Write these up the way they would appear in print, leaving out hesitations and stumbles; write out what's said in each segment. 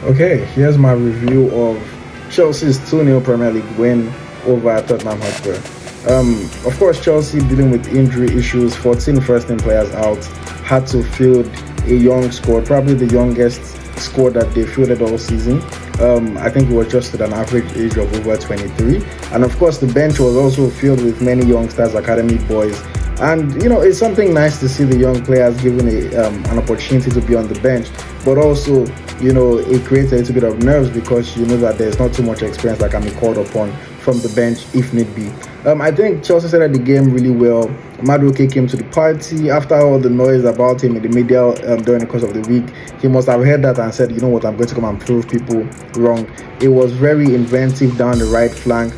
Okay, here's my review of Chelsea's 2-0 Premier League win over Tottenham Hotspur. Of course, Chelsea dealing with injury issues, 14 first-team players out, had to field a young squad, probably the youngest squad that they fielded all season. I think it was just at an average age of over 23. And of course, the bench was also filled with many youngsters, academy boys. And, it's something nice to see the young players given an opportunity to be on the bench. But also, it creates a little bit of nerves because you know that there's not too much experience that can be called upon from the bench if need be. I think Chelsea started the game really well. Madueke came to the party after all the noise about him in the media during the course of the week. He must have heard that and said, you know what, I'm going to come and prove people wrong. It was very inventive down the right flank,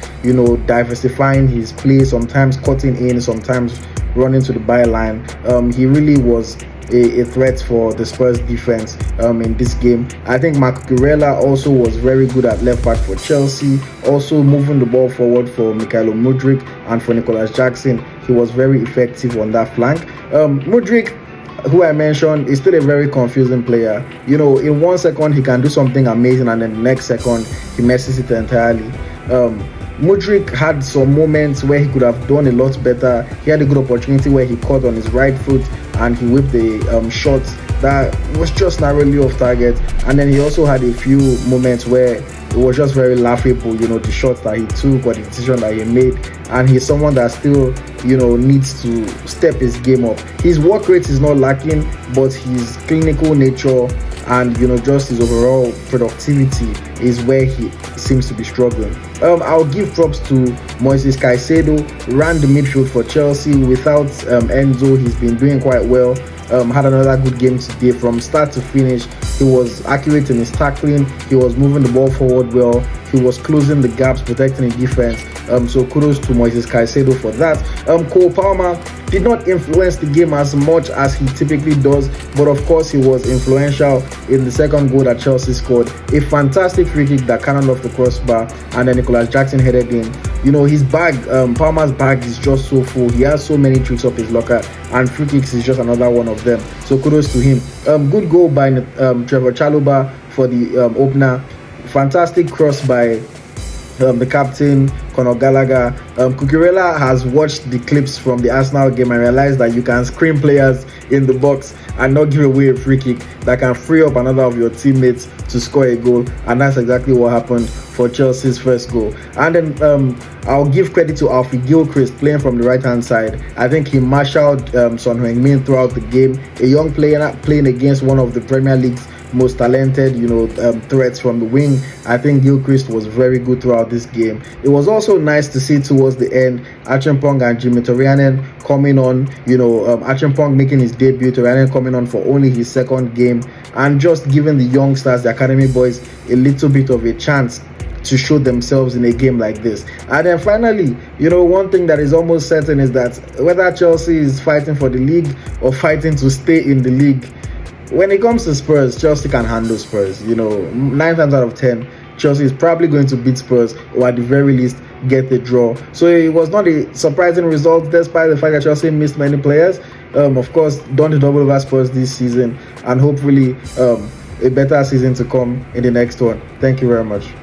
diversifying his play, sometimes cutting in, sometimes running to the byline. He really was a threat for the Spurs defense in this game. I think Marc Cucurella also was very good at left back for Chelsea, also moving the ball forward for Mykhailo Mudryk and for Nicolas Jackson. He was very effective on that flank. Mudryk, who I mentioned, is still a very confusing player. In 1 second he can do something amazing and then the next second he messes it entirely. Mudryk had some moments where he could have done a lot better. He had a good opportunity where he caught on his right foot and he whipped a shot that was just narrowly off target. And then he also had a few moments where it was just very laughable, the shots that he took or the decision that he made. And he's someone that still, needs to step his game up. His work rate is not lacking, but his clinical nature and just his overall productivity is where he seems to be struggling. I'll give props to Moises Caicedo, ran the midfield for Chelsea without Enzo. He's been doing quite well. Had another good game today from start to finish. He was accurate in his tackling, he was moving the ball forward well, he was closing the gaps, protecting the defense. So kudos to Moises Caicedo for that. Cole Palmer did not influence the game as much as he typically does, but of course he was influential in the second goal that Chelsea scored. A fantastic free kick that cannoned off the crossbar and then Nicolas Jackson headed in. His bag, Palmer's bag is just so full. He has so many tricks up his locker and free kicks is just another one of them. So kudos to him. Good goal by Trevor Chalobah for the opener. Fantastic cross by the captain, Conor Gallagher. Cucurella has watched the clips from the Arsenal game and realized that you can screen players in the box and not give away a free kick that can free up another of your teammates to score a goal, and that's exactly what happened for Chelsea's first goal. And then I'll give credit to Alfie Gilchrist playing from the right hand side. I think he marshaled Son Heung-min throughout the game, a young player playing against one of the Premier League's most talented threats from the wing. I think Gilchrist was very good throughout this game. It was also nice to see towards the end Achimpong and Jimmy Torianen coming on, Achimpong making his debut, Torianen coming on for only his second game, and just giving the youngsters, the academy boys, a little bit of a chance to show themselves in a game like this. And then finally, one thing that is almost certain is that whether Chelsea is fighting for the league or fighting to stay in the league, when it comes to Spurs, Chelsea can handle Spurs. 9 times out of 10, Chelsea is probably going to beat Spurs or at the very least get the draw. So it was not a surprising result despite the fact that Chelsea missed many players. Of course, don't double over Spurs this season and hopefully a better season to come in the next one. Thank you very much.